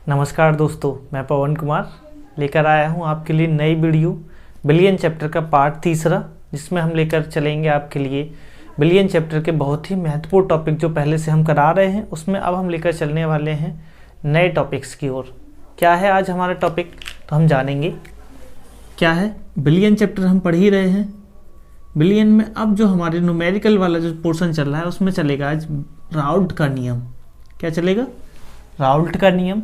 नमस्कार दोस्तों, मैं पवन कुमार लेकर आया हूं आपके लिए नई वीडियो बिलियन चैप्टर का पार्ट तीसरा, जिसमें हम लेकर चलेंगे आपके लिए बिलियन चैप्टर के बहुत ही महत्वपूर्ण टॉपिक जो पहले से हम करा रहे हैं, उसमें अब हम लेकर चलने वाले हैं नए टॉपिक्स की ओर। क्या है आज हमारा टॉपिक, तो हम जानेंगे क्या है। बिलियन चैप्टर हम पढ़ ही रहे हैं। बिलियन में अब जो हमारे न्यूमेरिकल वाला जो पोर्शन चल रहा है उसमें चलेगा आज राउल्ट का नियम। क्या चलेगा? राउल्ट का नियम।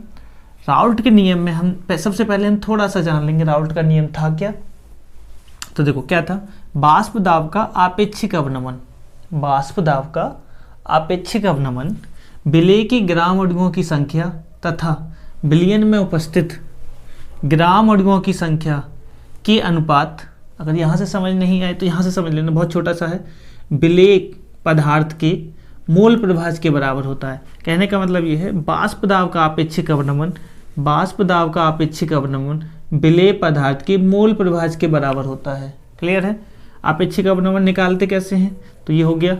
राउल्ट के नियम में हम सबसे पहले हम थोड़ा सा जान लेंगे राउल्ट का नियम था क्या। तो देखो क्या था, वाष्प दाब का आपेक्षिक अवनमन। वाष्प दाब का आपेक्षिक अवनमन विलेय की ग्राम अणुओं की संख्या तथा बिलियन में उपस्थित ग्राम अणुओं की संख्या के अनुपात। अगर यहाँ से समझ नहीं आए तो यहाँ से समझ लेना, बहुत छोटा सा है। विलेय पदार्थ के मोल प्रभाज के बराबर होता है। कहने का मतलब ये है, वाष्प दाब का आपेक्षिक अवनमन, वाष्प दाब का आपेक्षिक अवनमन विलेय पदार्थ के मोल प्रभाज के बराबर होता है। क्लियर है? आपेक्षिक अवनमन निकालते कैसे हैं, तो ये हो गया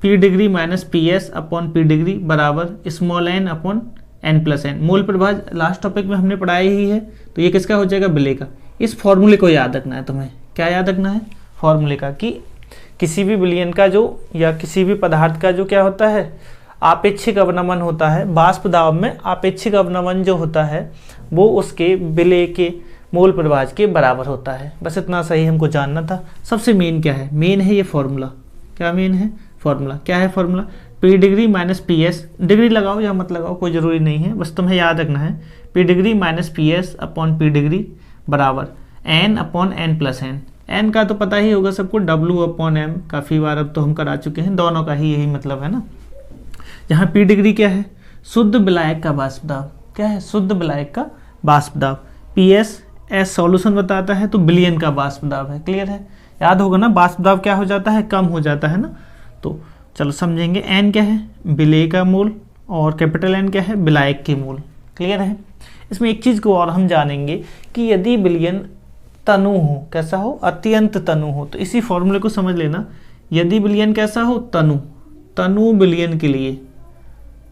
P degree minus PS upon P degree बराबर small n upon n plus n। Mole प्रभाज लास्ट टॉपिक में हमने पढ़ाया ही है, तो ये किसका हो जाएगा? विलेय का। इस फॉर्मूले को याद रखना है तुम्हें। क्या याद रखना है? फॉर्मूले का, कि किसी भी विलयन का जो या किसी भी पदार्थ का जो क्या होता है, आपेक्षिक अवनमन होता है। वाष्प दाब में आपेक्षिक अवनमन जो होता है वो उसके विलेय के मोल प्रभाज के बराबर होता है। बस इतना सही हमको जानना था। सबसे मेन क्या है? मेन है ये फॉर्मूला। क्या मेन है? फॉर्मूला। क्या है formula? P degree minus PS, degree लगाओ या मत लगाओ कोई ज़रूरी नहीं है, बस तुम्हें याद रखना है। P degree minus PS upon P degree बराबर n upon n plus n। n का तो पता ही होगा सबको, W अपॉन m। काफ़ी बार अब तो हम करा चुके हैं, दोनों का ही यही मतलब है ना। यहाँ P डिग्री क्या है? शुद्ध विलायक का वाष्प दाब। क्या है? शुद्ध विलायक का वाष्प दाब। PS एस सॉल्यूशन बताता है, तो बिलियन का वाष्प दाब है। क्लियर है? याद होगा ना, वाष्प दाब क्या हो जाता है? कम हो जाता है ना। तो चलो समझेंगे। n क्या है? विलेय का मोल, और कैपिटल N क्या है? विलायक के मोल। क्लियर है? इसमें एक चीज़ को और हम जानेंगे कि यदि विलयन तनु हो, कैसा हो? अत्यंत तनु हो, तो इसी फॉर्मूले को समझ लेना। यदि विलयन कैसा हो? तनु। तनु विलयन के लिए,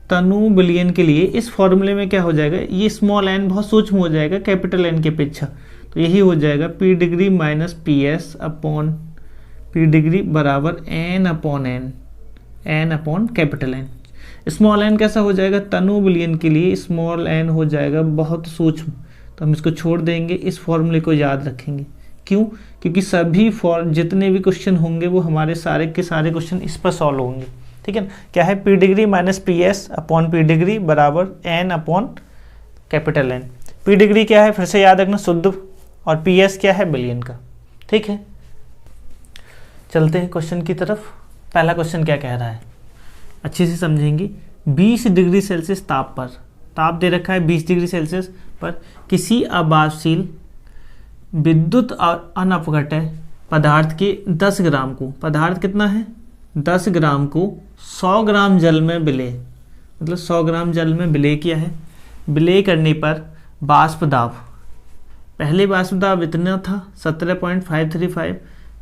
तनु विलयन के लिए इस फॉर्मूले में क्या हो जाएगा? ये स्मॉल n बहुत सूक्ष्म हो जाएगा कैपिटल N के अपेक्षा, तो यही हो जाएगा P degree minus PS upon P degree बराबर n upon n, n upon capital N। Small n कैसा हो जाएगा? तनु विलयन के लिए स्मॉल n हो जाएगा बहुत सूक्ष्म, तो हम इसको छोड़ देंगे। इस फॉर्मूले को याद रखेंगे। क्यों? क्योंकि सभी जितने भी क्वेश्चन होंगे वो हमारे सारे के सारे क्वेश्चन इस पर सॉल्व होंगे। ठीक है ना? क्या है? P degree minus PS upon P degree बराबर n upon capital N। P degree क्या है? फिर से याद रखना, शुद्ध, और PS क्या है? बिलियन का। ठीक है, चलते हैं क्वेश्चन की तरफ। पहला क्वेश्चन क्या कह रहा है, अच्छे से समझेंगे। 20 डिग्री सेल्सियस ताप पर, ताप दे रखा है 20 डिग्री सेल्सियस पर, किसी अबाष्पशील विद्युत और अनपघटय पदार्थ के 10 ग्राम को, पदार्थ कितना है? 10 ग्राम को 100 ग्राम जल में विलेय, मतलब 100 ग्राम जल में विलेय किया है। विलेय करने पर वाष्प दाब, पहले वाष्प दाब इतना था 17.535,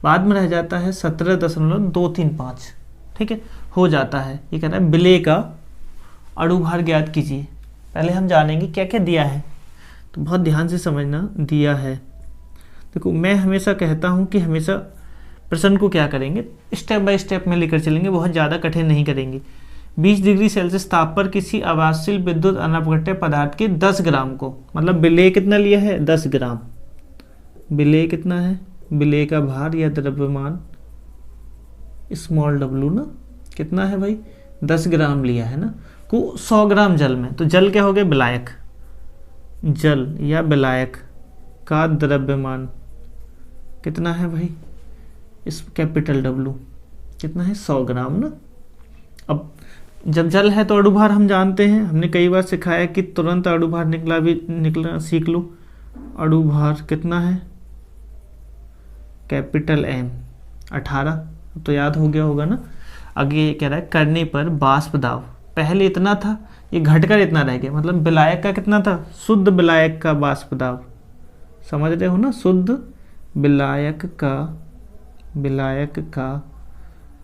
बाद में रह जाता है 17.235। ठीक है, हो जाता है। ये कह रहा है विलेय का अणुभार ज्ञात कीजिए। पहले हम जानेंगे क्या क्या दिया है, तो बहुत ध्यान से समझना। दिया है, देखो मैं हमेशा कहता हूँ कि हमेशा प्रश्न को क्या करेंगे, स्टेप बाय स्टेप में लेकर चलेंगे, बहुत ज़्यादा कठिन नहीं करेंगे। 20 डिग्री सेल्सियस ताप पर किसी अबाष्पशील विद्युत अनपघट्य पदार्थ के 10 ग्राम को, मतलब विलेय कितना लिया है? 10 ग्राम। विलेय कितना है? विलेय का भार या द्रव्यमान स्मॉल w ना, कितना है भाई? 10 ग्राम लिया है ना, को 100 ग्राम जल में। तो जल क्या हो गया? विलायक। जल या विलायक का द्रव्यमान कितना है भाई? इस कैपिटल W कितना है? 100 ग्राम ना। अब जब जल है तो अणुभार हम जानते हैं, हमने कई बार सिखाया कि तुरंत अणुभार निकलना सीख लो। अणुभार कितना है? कैपिटल M 18, तो याद हो गया होगा ना। आगे कह रहा है करने पर वाष्प दाब, पहले इतना था, ये घटकर इतना रह गया, मतलब विलायक का कितना था? शुद्ध विलायक का वाष्प दाब, समझ रहे हो ना? शुद्ध विलायक का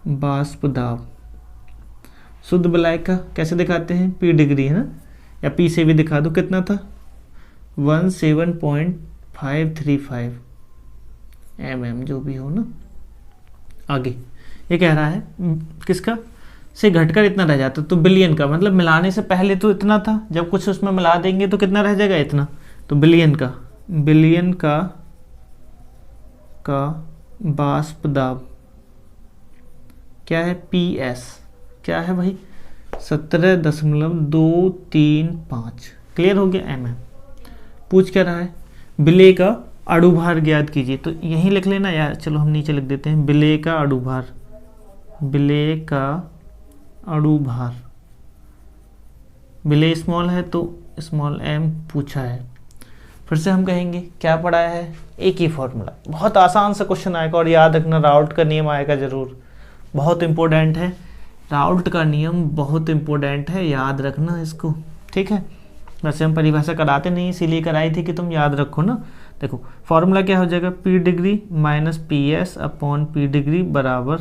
वाष्प दाब। शुद्ध विलायक का कैसे दिखाते हैं? P डिग्री है ना, या पी से भी दिखा दो, कितना था 17.535 mm, जो भी हो ना। आगे ये कह रहा है किसका से घटकर इतना रह जाता, तो बिलियन का मतलब मिलाने से पहले तो इतना था, जब कुछ उसमें मिला देंगे तो कितना रह जाएगा, इतना। तो बिलियन का वाष्प दाब क्या है, PS क्या है भाई 17.235। क्लियर हो गया mm। पूछ क्या रहा है, विलेय का अणुभार ज्ञात कीजिए, तो यहीं लिख लेना यार, चलो हम नीचे लिख देते हैं विलेय का अणुभार। विलेय का अणुभार, विलेय स्मॉल है तो स्मॉल m पूछा है। फिर से हम कहेंगे क्या पढ़ाया है, एक ही फॉर्मूला, बहुत आसान सा क्वेश्चन आएगा और याद रखना राउल्ट का नियम आएगा जरूर, बहुत इंपॉर्टेंट है। राउल्ट का नियम बहुत इंपॉर्टेंट है, याद रखना इसको, ठीक है। वैसे हम परिभाषा कराते नहीं, इसीलिए कराई थी कि तुम याद रखो ना। देखो फॉर्मूला क्या हो जाएगा, P degree minus PS upon P degree बराबर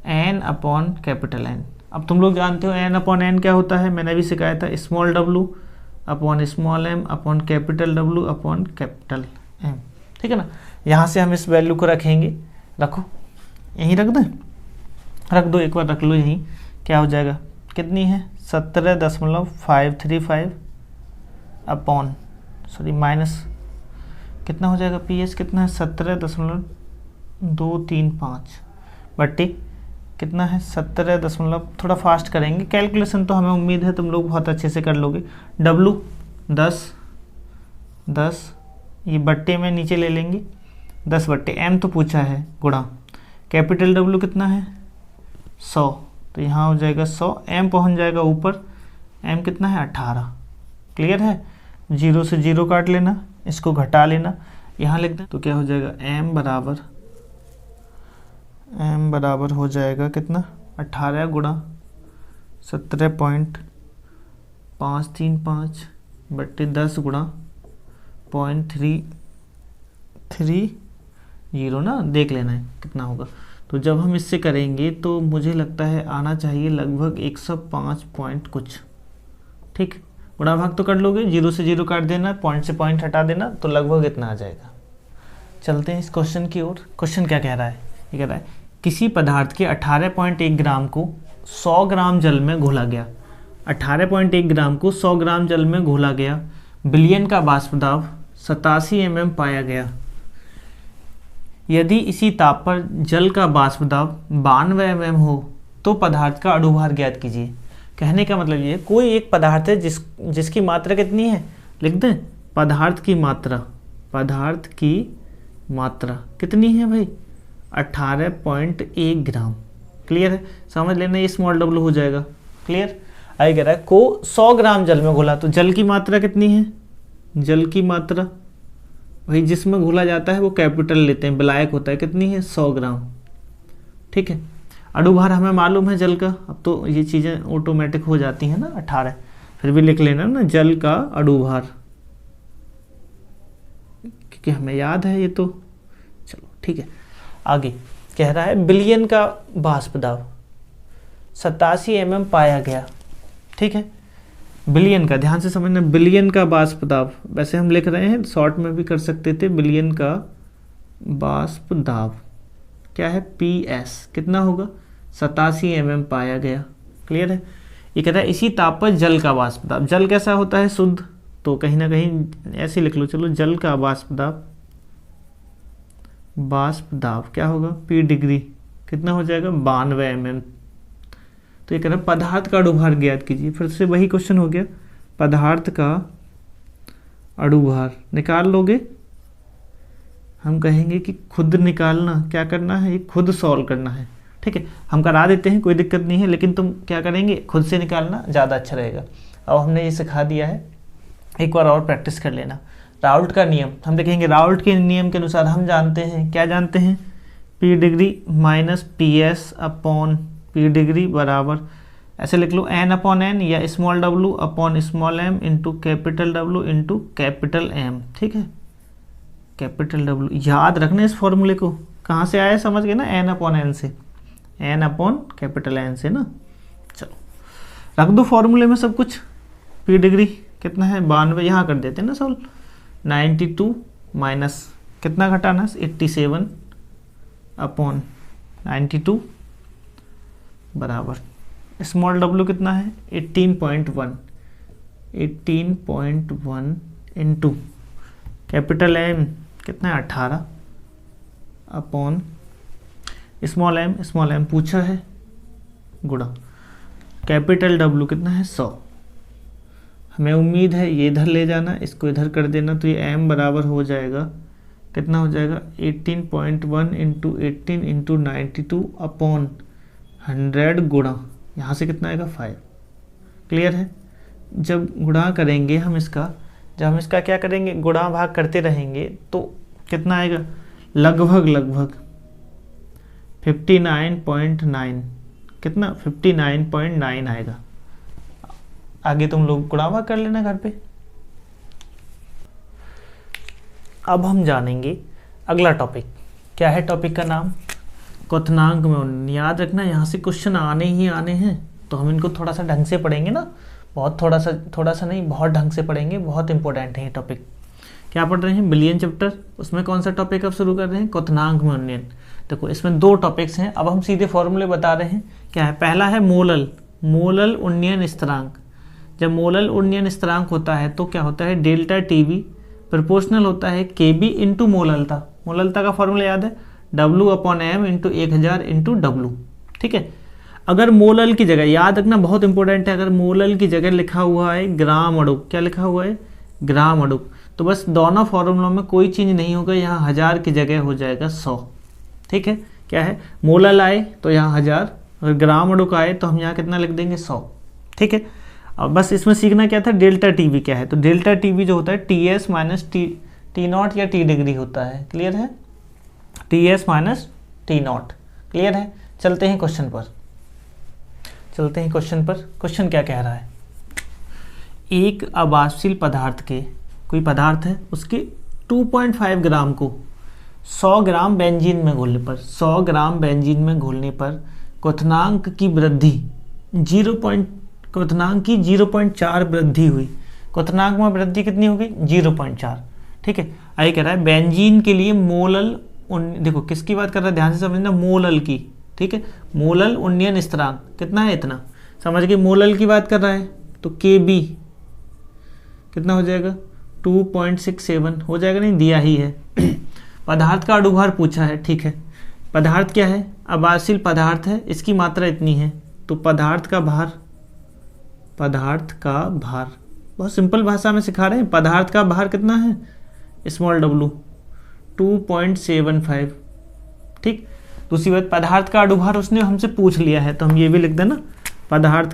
N अपॉन कैपिटल N। अब तुम लोग जानते हो N अपॉन N क्या होता है, मैंने भी सिखाया था, small w upon small m upon capital W upon capital M, ठीक है ना। यहाँ से हम इस वैल्यू को रखेंगे, रखो यहीं रख दें, रख दो, एक बार रख लो यहीं, क्या हो जाएगा, कितनी है 17.535 अपॉन माइनस कितना हो जाएगा, PS कितना है 17.235 बट्टी कितना है 17 थोड़ा फास्ट करेंगे कैलकुलेशन, तो हमें उम्मीद है तुम लोग बहुत अच्छे से कर लोगे। W 10 ये बट्टे में नीचे ले लेंगे, 10 बट्टे M तो पूछा है गुणा कैपिटल W कितना है 100, तो यहाँ हो जाएगा 100, M पहुँच जाएगा ऊपर, M कितना है 18। क्लियर है, 0 से 0 काट लेना, इसको घटा लेना, यहाँ लिख दें, तो क्या हो जाएगा M बराबर हो जाएगा कितना 18 गुणा 17.535 बट्टे 10 गुणा 0.330 ना, देख लेना है कितना होगा। तो जब हम इससे करेंगे तो मुझे लगता है आना चाहिए लगभग 105 पॉइंट कुछ, ठीक। गुणा भाग तो कर लोगे, 0 से 0 काट देना, पॉइंट से पॉइंट हटा देना, तो लगभग इतना आ जाएगा। चलते हैं इस क्वेश्चन की ओर। क्वेश्चन क्या कह रहा है, ये कह रहा है किसी पदार्थ के 18.1 ग्राम को 100 ग्राम जल में घोला गया, 18.1 ग्राम को 100 ग्राम जल में घोला गया, बिलियन का वाष्प दाब 87 mm पाया गया। यदि इसी ताप पर जल का वाष्प दाब 92 mm हो तो पदार्थ का अणुभार ज्ञात कीजिए। कहने का मतलब ये, कोई एक पदार्थ है जिसकी मात्रा कितनी है, लिख दें पदार्थ की मात्रा कितनी है भाई 18.1 ग्राम। क्लियर है, समझ लेना, ये स्मॉल w हो जाएगा। क्लियर, आगे कह रहा है को 100 ग्राम जल में घोला, तो जल की मात्रा कितनी है, जल की मात्रा भाई जिसमें घोला जाता है वो कैपिटल लेते हैं, विलायक होता है, कितनी है 100 ग्राम, ठीक है। अणुभार हमें मालूम है जल का, अब तो ये चीज़ें ऑटोमेटिक हो जाती हैं ना 18, फिर भी लिख लेना ना जल का अणुभार, क्योंकि हमें याद है ये तो। चलो ठीक है, आगे कह रहा है बिलियन का वाष्प दाब 87 mm पाया गया, ठीक है। बिलियन का ध्यान से समझना, बिलियन का वाष्प दाब, वैसे हम लिख रहे हैं शॉर्ट में भी कर सकते थे, बिलियन का वाष्प दाब क्या है PS कितना होगा 87 mm पाया गया। क्लियर है, ये कहता है इसी ताप पर जल का वाष्प दाब, जल कैसा होता है शुद्ध, तो कहीं ना कहीं ऐसे लिख लो, चलो जल का वाष्प दाब क्या होगा P डिग्री कितना हो जाएगा 92 mm। तो ये कह रहा है पदार्थ का अणुभार ज्ञात कीजिए, फिर से वही क्वेश्चन हो गया, पदार्थ का अणुभार निकाल लोगे, हम कहेंगे कि खुद निकालना, क्या करना है ये खुद सॉल्व करना है, ठीक है। हम करा देते हैं, कोई दिक्कत नहीं है, लेकिन तुम क्या करेंगे खुद से निकालना ज़्यादा अच्छा रहेगा। अब हमने ये सिखा दिया है, एक बार और प्रैक्टिस कर लेना। राउल्ट का नियम हम देखेंगे, राउल्ट के नियम के अनुसार हम जानते हैं, क्या जानते हैं, P degree minus PS upon P degree बराबर ऐसे लिख लो N अपॉन N या small w upon small m into capital W into capital M, ठीक है। कैपिटल W याद रखना, इस फॉर्मूले को कहाँ से आया समझ गए ना, N अपॉन N से, N अपॉन कैपिटल N से ना। चलो रख दो फॉर्मूले में सब कुछ, पी डिग्री कितना है 92, यहाँ कर देते हैं ना सॉल्व। 92 माइनस कितना घटाना है 87 अपॉन 92 बराबर स्मॉल डब्लू कितना है 18.1 इंटू कैपिटल एम कितना है 18 अपॉन स्मॉल एम पूछा है गुणा कैपिटल डब्लू कितना है 100। हमें उम्मीद है ये इधर ले जाना, इसको इधर कर देना, तो ये m बराबर हो जाएगा कितना हो जाएगा 18.1 इंटू 18 इंटू 92 अपॉन 100 गुणा यहाँ से कितना आएगा 5। क्लियर है। जब गुणा करेंगे हम इसका, जब हम इसका क्या करेंगे गुणा भाग करते रहेंगे तो कितना आएगा लगभग 59.9 कितना 59.9 आएगा। आगे तुम लोग गुणा भाग कर लेना घर पे। अब हम जानेंगे अगला टॉपिक। क्या है टॉपिक का नाम क्वथनांक में उन्नयन। याद रखना यहाँ से क्वेश्चन आने ही आने हैं, तो हम इनको थोड़ा सा ढंग से पढ़ेंगे ना, बहुत थोड़ा सा नहीं, बहुत ढंग से पढ़ेंगे, बहुत इंपॉर्टेंट है ये टॉपिक। क्या पढ़ रहे हैं बिलियन चैप्टर, उसमें कौन सा टॉपिक अब शुरू कर रहे हैं क्वथनांक में उन्नयन। देखो इसमें 2 टॉपिक्स हैं। अब हम सीधे फॉर्मूले बता रहे हैं। क्या है पहला है मोलल उन्नयन स्थिरांक। जब मोलल उन्नयन स्थिरांक होता है तो क्या होता है डेल्टा टीवी प्रोपोर्शनल होता है केबी इंटू मोललता। मोललता का फॉर्मूला याद है W/m इंटू 1000 इंटू डब्लू। ठीक है। अगर मोलल की जगह याद रखना बहुत इंपॉर्टेंट है, अगर मोलल की जगह लिखा हुआ है ग्राम अणुक, क्या लिखा हुआ है ग्राम अणुक, तो बस दोनों फॉर्मूलों में कोई चेंज नहीं होगा, यहाँ 1000 की जगह हो जाएगा 100। ठीक है। क्या है मोलल आए तो यहाँ 1000, अगर ग्राम अणुक आए तो हम यहाँ कितना लिख देंगे 100। ठीक है। अब बस इसमें सीखना क्या था डेल्टा टीवी क्या है, तो डेल्टा टीवी जो होता है TS माइनस टी नॉट या T डिग्री होता है। क्लियर है। TS minus T not. Clear है। चलते हैं क्वेश्चन पर। क्वेश्चन क्या कह रहा है। एक अबाष्पशील पदार्थ के, कोई पदार्थ है उसके 2.5 ग्राम को 100 ग्राम बेंजीन में घोलने पर, 100 ग्राम बेंजीन में घोलने पर क्वथनांक की वृद्धि 0.4 वृद्धि हुई। क्वथनांक में वृद्धि कितनी होगी 0.4। ठीक है। आगे कह रहा है बेंजीन के लिए मोलल देखो किसकी बात कर रहा है ध्यान से समझना, मोलल की। ठीक है। मोलल उन्नयन स्थिरांक कितना है इतना, समझ के मोलल की बात कर रहा है तो KB कितना हो जाएगा 2.67 हो जाएगा, नहीं दिया ही है। पदार्थ का अणुभार पूछा है। ठीक है। पदार्थ क्या है अबाष्पशील पदार्थ है, इसकी मात्रा इतनी है, तो पदार्थ का भार बहुत सिंपल भाषा में सिखा रहे हैं। पदार्थ का भार कितना है स्मॉल w 2.75। ठीक। दूसरी बात पदार्थ का अणुभार उसने हमसे पूछ लिया है, तो हम ये भी लिख देना पदार्थ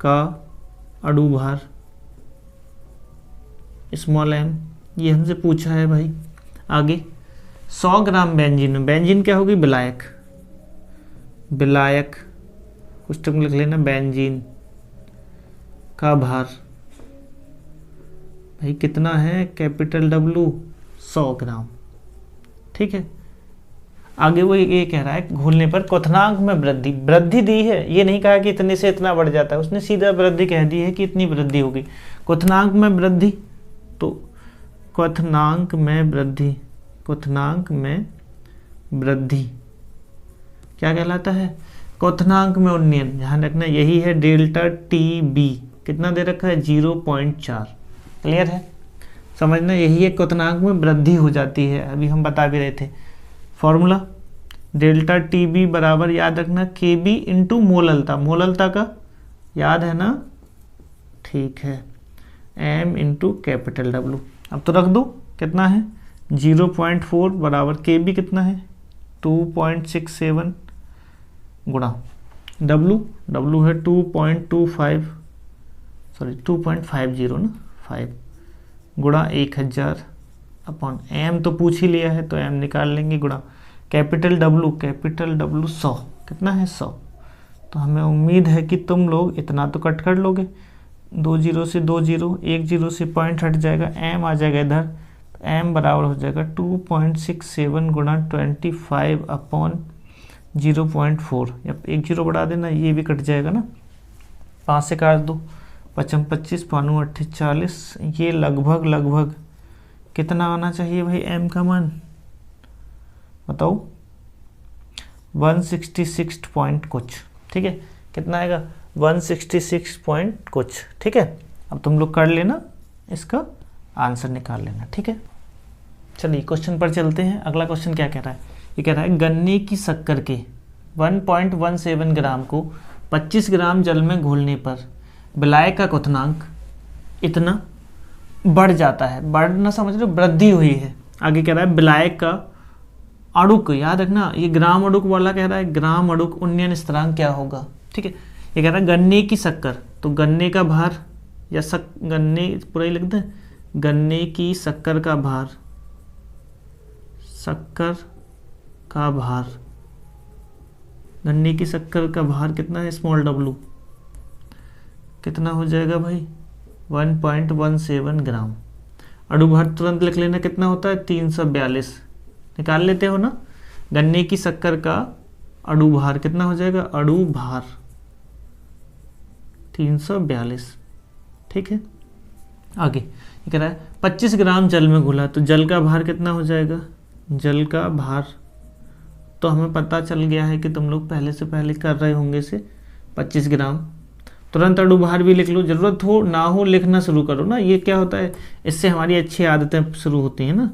का अणुभार स्मॉल m, ये हमसे पूछा है भाई। आगे 100 ग्राम बेंजीन क्या होगी विलायक कुछ टर्म लिख लेना, बेंजीन का भार भाई कितना है कैपिटल W 100 ग्राम। ठीक है। आगे वो ये कह रहा है घोलने पर क्वथनांक में वृद्धि दी है, ये नहीं कहा कि इतने से इतना बढ़ जाता है, उसने सीधा वृद्धि कह दी है कि इतनी वृद्धि होगी। क्वथनांक में वृद्धि, तो क्वथनांक में वृद्धि क्या कहलाता है क्वथनांक में उन्नयन। ध्यान रखना यही है डेल्टा TB कितना दे रखा है 0.4। क्लियर है। समझना यही है क्वथनांक में वृद्धि हो जाती है, अभी हम बता भी रहे थे फॉर्मूला डेल्टा TB बराबर याद रखना KB इंटू मोललता का याद है ना। ठीक है। M into capital W। अब तो रख दो कितना है 0.4 बराबर KB कितना है 2.67 गुणा W है 2.50 ना 5 गुणा 1000 अपॉन M तो पूछ ही लिया है तो M निकाल लेंगे गुणा कैपिटल W 100 कितना है 100। तो हमें उम्मीद है कि तुम लोग इतना तो कट कर लोगे, 2 0 से 2 0, 1 0 से पॉइंट हट जाएगा, M आ जाएगा इधर, तो M बराबर हो जाएगा 2.67 गुणा 25 अपॉन 0.4, या 1 0 बढ़ा देना, ये भी कट जाएगा ना, 5 से काट दो, 5 25, 5 8 40, ये लगभग कितना आना चाहिए भाई m का मान, बताओ 166 पॉइंट कुछ, ठीक है, कितना आएगा 166 पॉइंट कुछ, ठीक है। अब तुम लोग कर लेना, इसका आंसर निकाल लेना, ठीक है। चलिए क्वेश्चन पर चलते हैं। अगला क्वेश्चन क्या कह रहा है, ये कह रहा है गन्ने की शक्कर के 1.17 ग्राम को 25 ग्राम जल में घोलने पर विलायक का क्वथनांक इतना बढ़ जाता है, बढ़ना समझ लो वृद्धि हुई है। आगे कह रहा है विलायक का अणुक, याद रखना ये ग्राम अणुक वाला कह रहा है, ग्राम अणुक उन्नयन स्थिरांक क्या होगा, ठीक है। ये कह रहा है गन्ने की शक्कर, तो गन्ने का भार या गन्ने पूरा ही लिखते हैं, गन्ने की शक्कर का भार, शक्कर का भार, गन्ने की शक्कर का भार कितना है, स्मॉल w, कितना हो जाएगा भाई 1.17 ग्राम। अणु भार तुरंत लिख लेना, कितना होता है 342, निकाल लेते हो ना। गन्ने की शक्कर का अणु भार कितना हो जाएगा, अणु भार 342, ठीक है। आगे ये कह रहा है 25 ग्राम जल में घुला, तो जल का भार कितना हो जाएगा, जल का भार तो हमें पता चल गया है कि तुम लोग पहले से पहले कर रहे होंगे से 25 ग्राम। तुरंत अणु भार भी लिख लो, जरूरत हो ना हो लिखना शुरू करो ना, ये क्या होता है, इससे हमारी अच्छी आदतें शुरू होती हैं ना।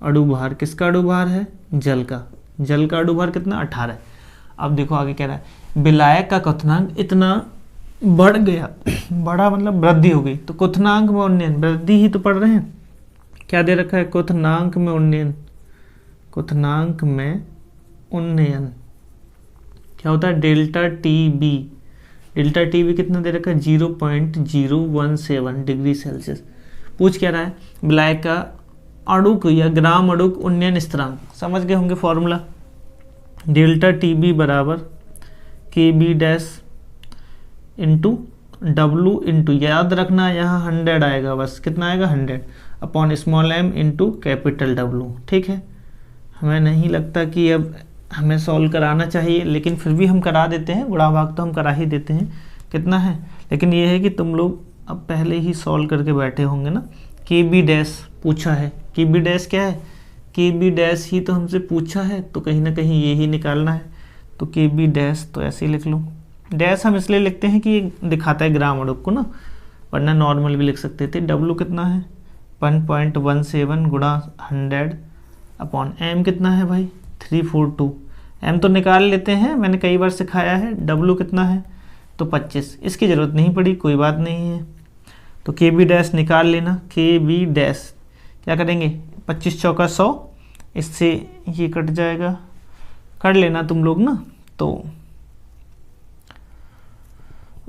अणु भार किसका अणु भार है, जल का, जल का अणु भार कितना 18। अब देखो आगे कह रहा है विलायक का क्वथनांक इतना बढ़ गया, बढ़ा मतलब वृद्धि हो गई, तो क्वथनांक में उन्नयन, वृद्धि ही तो पढ़ रहे हैं, क्या दे रखा है क्वथनांक में उन्नयन, क्वथनांक में उन्नयन क्या होता है delta T B, delta T B कितना दे रखा है 0.017 डिग्री सेल्सियस। पूछ क्या रहा है विलायक का अणुक या ग्राम अणुक उन्नयन स्थिरांक, समझ गए होंगे फॉर्मूला, डेल्टा टी बी बराबर K B dash into W into, याद रखना यहाँ 100 आएगा, बस कितना आएगा 100 upon small m into capital W, ठीक है। हमें नहीं लगता कि अब हमें सॉल्व कराना चाहिए, लेकिन फिर भी हम करा देते हैं, गुणा भाग तो हम करा ही देते हैं, कितना है, लेकिन ये है कि तुम लोग अब पहले ही सॉल्व करके बैठे होंगे ना। के बी डैश पूछा है, के बी डैश क्या है, के बी डैश ही तो हमसे पूछा है, तो कहीं ना कहीं ये ही निकालना है, तो के बी डैश तो ऐसे ही लिख लो। डैश हम इसलिए लिखते हैं कि ये दिखाता है ग्राम अणुक को ना, वरना नॉर्मल भी लिख सकते थे। W कितना है 1.17 गुणा 100 अपॉन m कितना है भाई 342, m तो निकाल लेते हैं, मैंने कई बार सिखाया है। W कितना है तो 25, इसकी ज़रूरत नहीं पड़ी, कोई बात नहीं है। तो के बी डैश निकाल लेना, के बी डैश क्या करेंगे 25 चौका 100, इससे ये कट जाएगा, कर लेना तुम लोग ना, तो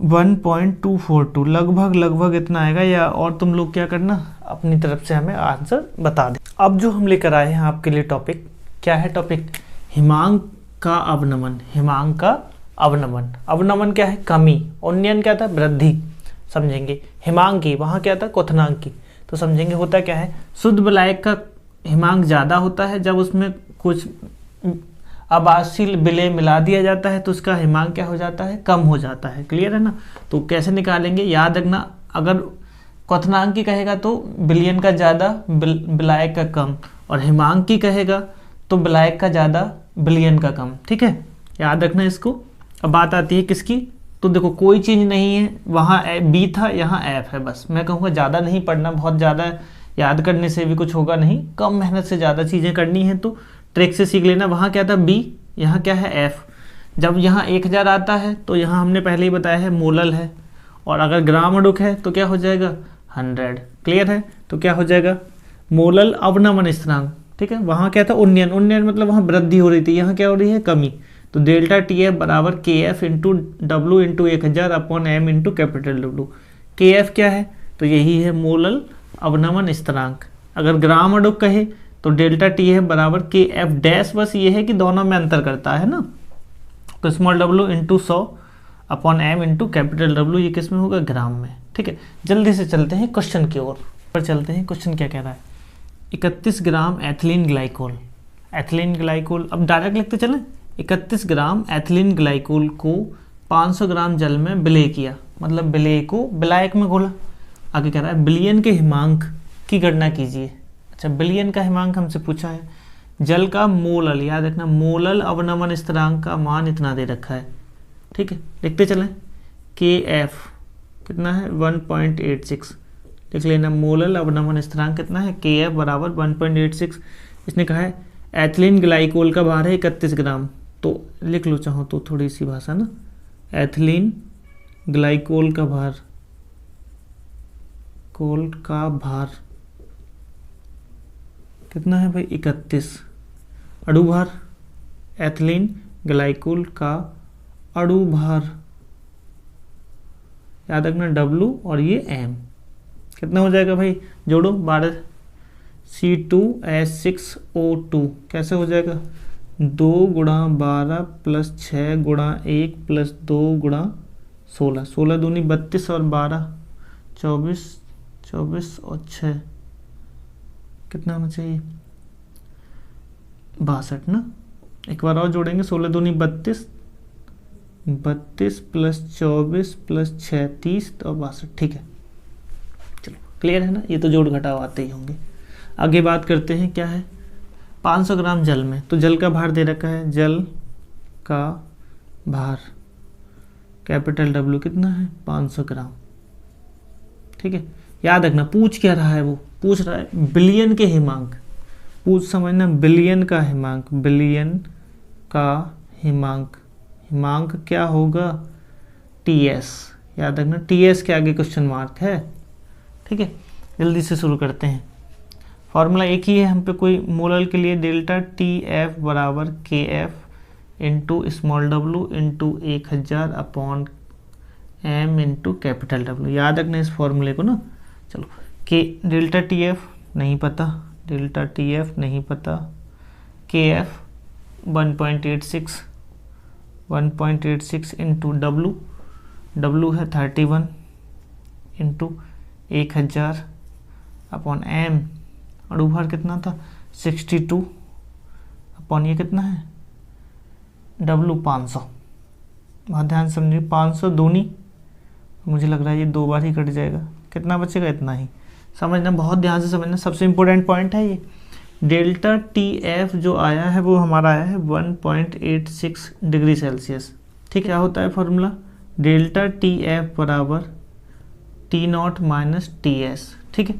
1.242 लगभग इतना आएगा, या और तुम लोग क्या करना अपनी तरफ से हमें आंसर बता दें। अब जो हम लेकर आए हैं आपके लिए टॉपिक, क्या है टॉपिक, हिमांक का अवनमन, हिमांक का अवनमन, अवनमन क्या है कमी, उन्नयन क्या था वृद्धि, समझेंगे। हिमांक की वहाँ क्या था क्वथनांक की, तो समझेंगे होता क्या है, शुद्ध विलायक का हिमांक ज़्यादा होता है, जब उसमें कुछ आबादशील विलय मिला दिया जाता है तो उसका हिमांक क्या हो जाता है कम हो जाता है, क्लियर है ना। तो कैसे निकालेंगे, याद रखना, अगर क्वथनांक की कहेगा तो विलयन का ज़्यादा विलायक का कम, और हिमांक की कहेगा तो विलायक का ज़्यादा विलयन का कम, ठीक है, याद रखना इसको। अब बात आती है किसकी, तो देखो कोई चीज़ नहीं है, वहाँ बी था यहाँ एफ है, बस मैं कहूँगा ज़्यादा नहीं पढ़ना, बहुत ज़्यादा याद करने से भी कुछ होगा नहीं, कम मेहनत से ज़्यादा चीज़ें करनी है तो ट्रिक से सीख लेना। वहाँ क्या था बी, यहाँ क्या है एफ, जब यहाँ 1000 आता है तो यहाँ हमने पहले ही बताया है मोलल है, और अगर ग्राम अणुक है तो क्या हो जाएगा 100, क्लियर है, तो क्या हो जाएगा मोलल अवनमन स्थिरांक, ठीक है। वहाँ क्या था उन्नयन, उन्नयन मतलब वहाँ वृद्धि हो रही थी, यहाँ क्या हो रही है कमी, तो डेल्टा टी एफ बराबर K F into W into 1000 upon M into capital W. K F क्या है, तो यही है मोलल अवनमन स्थिरांक। अगर ग्राम अणुक कहे तो डेल्टा टी एफ बराबर के एफ डैश, बस ये है कि दोनों में अंतर करता है ना, तो small W into 100 upon M into capital W, ये किस में होगा ग्राम में, ठीक है। जल्दी से चलते हैं क्वेश्चन की ओर पर चलते हैं। क्वेश्चन क्या कह रहा है, 31 ग्राम एथिलीन ग्लाइकोल, एथिलीन ग्लाइकोल, अब डायरेक्ट लिखते चलें, 31 ग्राम एथिलीन ग्लाइकोल को 500 ग्राम जल में विलय किया, मतलब विलेय को विलायक में घोला। आगे कह रहा है विलयन के हिमांक की गणना कीजिए। अच्छा, विलयन का हिमांक हमसे पूछा है। जल का मोलल, याद रखना मोलल अवनमन स्थिरांक का मान इतना दे रखा है, ठीक है। लिखते चलें, के एफ कितना है 1.86, लिख लेना। मोलल अवनमन स्थिरांक कितना है, के एफ बराबर 1.86। इसने कहा है एथिलीन ग्लाइकोल का भार है 31 ग्राम, तो लिख लो चाहो तो थोड़ी सी भाषा ना, एथिलीन ग्लाइकोल का भार, कोल का भार कितना है भाई 31। अणु भार, एथिलीन ग्लाइकोल का अणु भार याद रखना W और ये M कितना हो जाएगा भाई, जोड़ो 12 C2H6O2 कैसे हो जाएगा, 2 गुणा 12 प्लस 6 गुणा 1 प्लस 2 गुणा 16, 16 दूनी 32 और 12 24, 24 और 6 कितना होना चाहिए 62 ना। एक बार और जोड़ेंगे, 16 दूनी 32, 32 प्लस 24 प्लस 6 30 और 62, ठीक है। चलो क्लियर है ना, ये तो जोड़ घटाव आते ही होंगे। आगे बात करते हैं, क्या है 500 ग्राम जल में, तो जल का भार दे रखा है, जल का भार कैपिटल W कितना है 500 ग्राम, ठीक है। याद रखना पूछ क्या रहा है, वो पूछ रहा है बिलियन के हिमांक, पूछ समझना बिलियन का हिमांक, बिलियन का हिमांक, हिमांक क्या होगा TS, याद रखना TS के आगे क्वेश्चन मार्क है, ठीक है। जल्दी से शुरू करते हैं। फॉर्मूला एक ही है हम पे, कोई मोलल के लिए डेल्टा TF बराबर KF into small w into 1000 upon m into capital W, याद रखना इस फॉर्मूले को ना। चलो के डेल्टा TF नहीं पता, डेल्टा TF नहीं पता, KF 1.86 इंटू W है 31 इंटू 1000 अपॉन M, अणु भार कितना था 62 अपॉन ये कितना है W 500, बहुत ध्यान समझिए 500 दूनी, मुझे लग रहा है ये 2 बार ही कट जाएगा, कितना बचेगा इतना ही, समझना बहुत ध्यान से समझना, सबसे इंपॉर्टेंट पॉइंट है ये। डेल्टा TF जो आया है वो हमारा आया है 1.86 डिग्री सेल्सियस, ठीक। क्या होता है फॉर्मूला, डेल्टा TF बराबर T0 माइनस TS, ठीक है।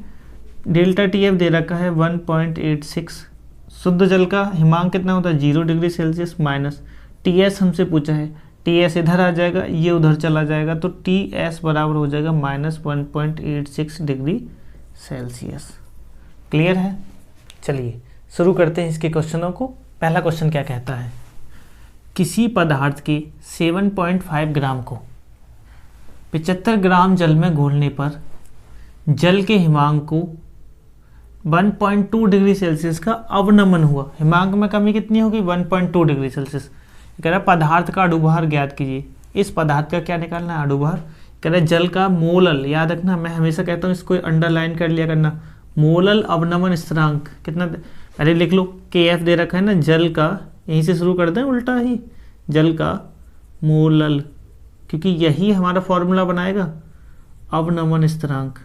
डेल्टा TF दे रखा है 1.86, शुद्ध जल का हिमांक कितना होता है 0 डिग्री सेल्सियस, माइनस TS हमसे पूछा है, TS इधर आ जाएगा, ये उधर चला जाएगा, तो TS बराबर हो जाएगा माइनस 1.86 डिग्री सेल्सियस। क्लियर है, चलिए शुरू करते हैं इसके क्वेश्चनों को। पहला क्वेश्चन क्या कहता है, किसी पदार्थ के 7.5 ग्राम को 75 ग्राम जल में घोलने पर जल के हिमांक को 1.2 डिग्री सेल्सियस का अवनमन हुआ। हिमांक में कमी कितनी होगी 1.2 डिग्री सेल्सियस। कह रहा है पदार्थ का अणुभार ज्ञात कीजिए। इस पदार्थ का क्या निकालना है, अणुभार। कह रहा है जल का मोलल, याद रखना मैं हमेशा कहता हूँ इसको अंडरलाइन कर लिया करना, मोलल अवनमन स्थिरांक कितना, अरे लिख लो KF दे रखा है ना, जल का, यहीं से शुरू कर दें उल्टा ही, जल का मोलल, क्योंकि यही हमारा फॉर्मूला बनाएगा अवनमन स्थिरांक।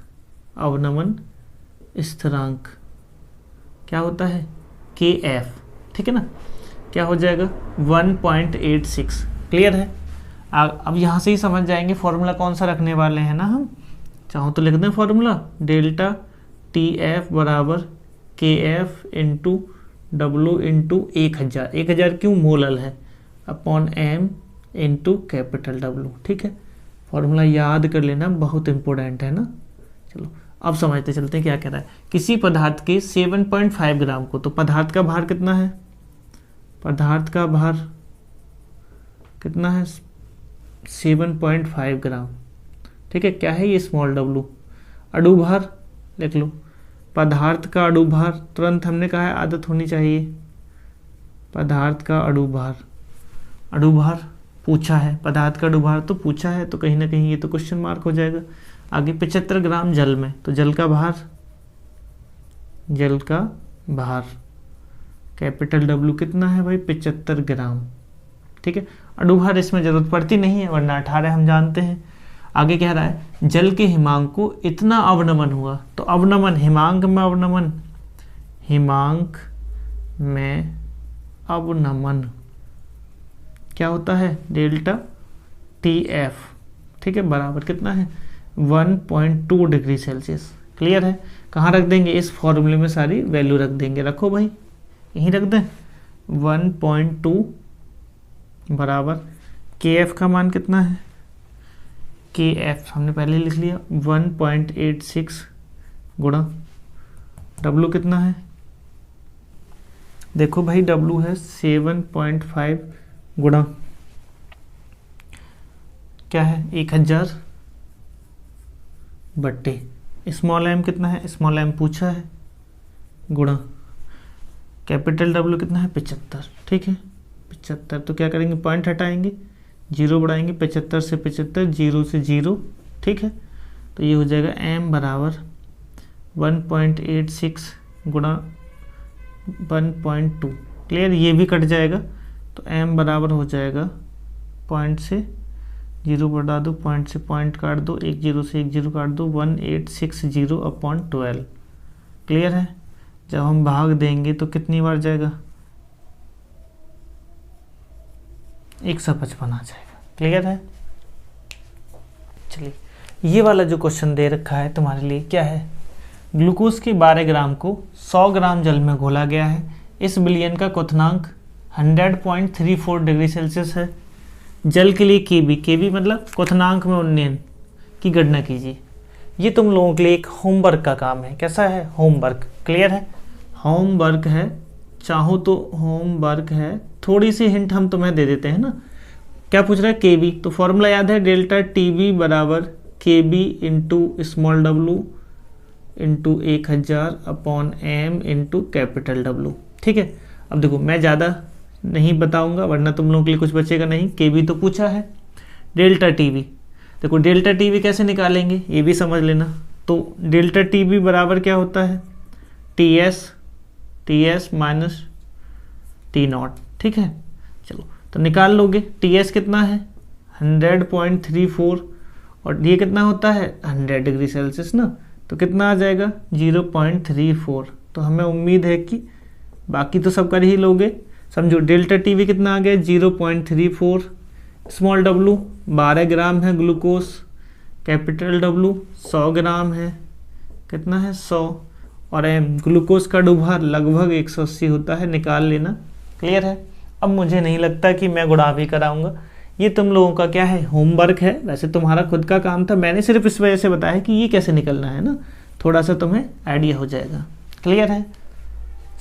अवनमन स्थिरांक क्या होता है KF, ठीक है ना, क्या हो जाएगा 1.86। क्लियर है, अब यहाँ से ही समझ जाएंगे फॉर्मूला कौन सा रखने वाले हैं ना हम। चाहो तो लिख दें फॉर्मूला, डेल्टा TF बराबर KF इंटू W इंटू 1000, 1000 क्यों मोलल है, upon M into capital W, ठीक है। फॉर्मूला याद कर लेना, बहुत इंपॉर्टेंट है ना। चलो अब समझते चलते हैं क्या कह रहा है। किसी पदार्थ के 7.5 ग्राम को, तो पदार्थ का भार कितना है, पदार्थ का भार कितना है 7.5 ग्राम, ठीक है। क्या है ये स्मॉल w। अणु भार लिख लो, पदार्थ का अणु भार, तुरंत हमने कहा है आदत होनी चाहिए, पदार्थ का अणु भार, अणु भार पूछा है, पदार्थ का अणु भार तो पूछा है, तो कहीं ना कहीं ये तो क्वेश्चन मार्क हो जाएगा। आगे 75 ग्राम जल में, तो जल का भार, जल का भार कैपिटल W कितना है भाई 75 ग्राम, ठीक है। अणु भार इसमें जरूरत पड़ती नहीं है, वरना 18 हम जानते हैं। आगे कह रहा है जल के हिमांक को इतना अवनमन हुआ, तो अवनमन हिमांक में अवनमन, हिमांक में अवनमन क्या होता है डेल्टा TF, ठीक है, बराबर कितना है 1.2 डिग्री सेल्सियस। क्लियर है। कहाँ रख देंगे, इस फॉर्मूले में सारी वैल्यू रख देंगे, रखो भाई यहीं रख दें। 1.2 बराबर KF का मान कितना है, KF हमने पहले लिख लिया 1.86 गुणा W कितना है, देखो भाई W है 7.5 गुणा क्या है 1000 बट्टे स्मॉल m कितना है, स्मॉल m पूछा है, गुणा कैपिटल W कितना है 75, ठीक है 75। तो क्या करेंगे, पॉइंट हटाएंगे, 0 बढ़ाएंगे, 75 से 75, 0 से 0, ठीक है। तो ये हो जाएगा m बराबर 1.86 गुणा 1.2। क्लियर, ये भी कट जाएगा, तो m बराबर हो जाएगा पॉइंट से 0 बढ़ा दो, पॉइंट से पॉइंट काट दो, 1 0 से 1 0 काट दो, 1860/12। क्लियर है। जब हम भाग देंगे तो कितनी बार जाएगा, 155 आ जाएगा। क्लियर है। चलिए, ये वाला जो क्वेश्चन दे रखा है तुम्हारे लिए क्या है, ग्लूकोज के 12 ग्राम को 100 ग्राम जल में घोला गया है। इस विलयन का क्वथनांक 100.34 डिग्री सेल्सियस है। जल के लिए केबी मतलब क्वथनांक में उन्नयन की गणना कीजिए। ये तुम लोगों के लिए एक होमवर्क का काम है। कैसा है, होमवर्क। क्लियर है, होमवर्क है, चाहो तो होमवर्क है। थोड़ी सी हिंट हम तुम्हें दे देते हैं ना। क्या पूछ रहा है, केबी, तो फॉर्मूला याद है, डेल्टा टीबी बराबर KB into small W into 1000/m into capital W. ठीक है। अब देखो, मैं ज़्यादा नहीं बताऊंगा वरना तुम लोगों के लिए कुछ बचेगा नहीं। केबी तो पूछा है, डेल्टा टीबी, देखो डेल्टा टीबी कैसे निकालेंगे ये भी समझ लेना। तो डेल्टा टीबी बराबर क्या होता है, टीएस माइनस T0। ठीक है, चलो तो निकाल लोगे। टीएस कितना है 100.34 और ये कितना होता है 100 डिग्री सेल्सियस ना, तो कितना आ जाएगा 0.34। तो हमें उम्मीद है कि बाकी तो सब कर ही लोगे। समझो डेल्टा टीवी कितना आ गया 0.34, स्मॉल डब्लू 12 ग्राम है ग्लूकोज, कैपिटल डब्लू 100 ग्राम है, कितना है 100, और एम ग्लूकोज का डूभार लगभग 180 होता है, निकाल लेना। क्लियर है। अब मुझे नहीं लगता कि मैं गुणा भी कराऊंगा, ये तुम लोगों का क्या है होमवर्क है। वैसे तुम्हारा खुद का काम था, मैंने सिर्फ इस वजह से बताया कि ये कैसे निकलना है ना, थोड़ा सा तुम्हें आइडिया हो जाएगा। क्लियर है,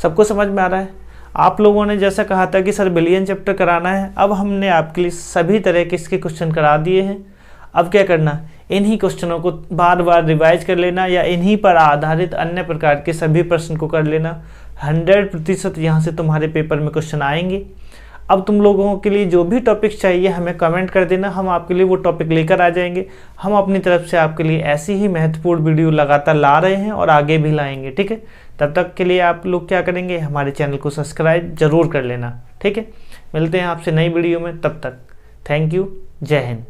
सबको समझ में आ रहा है। आप लोगों ने जैसा कहा था कि सर बिलियन चैप्टर कराना है, अब हमने आपके लिए सभी तरह के इसके क्वेश्चन करा दिए हैं। अब क्या करना, इन्हीं क्वेश्चनों को बार बार रिवाइज कर लेना या इन्हीं पर आधारित अन्य प्रकार के सभी प्रश्न को कर लेना। 100% यहाँ से तुम्हारे पेपर में क्वेश्चन आएंगे। अब तुम लोगों के लिए जो भी टॉपिक्स चाहिए हमें कमेंट कर देना, हम आपके लिए वो टॉपिक लेकर आ जाएंगे। हम अपनी तरफ से आपके लिए ऐसी ही महत्वपूर्ण वीडियो लगातार ला रहे हैं और आगे भी लाएंगे। ठीक है, तब तक के लिए आप लोग क्या करेंगे, हमारे चैनल को सब्सक्राइब जरूर कर लेना। ठीक है, मिलते हैं आपसे नई वीडियो में, तब तक थैंक यू, जय हिंद।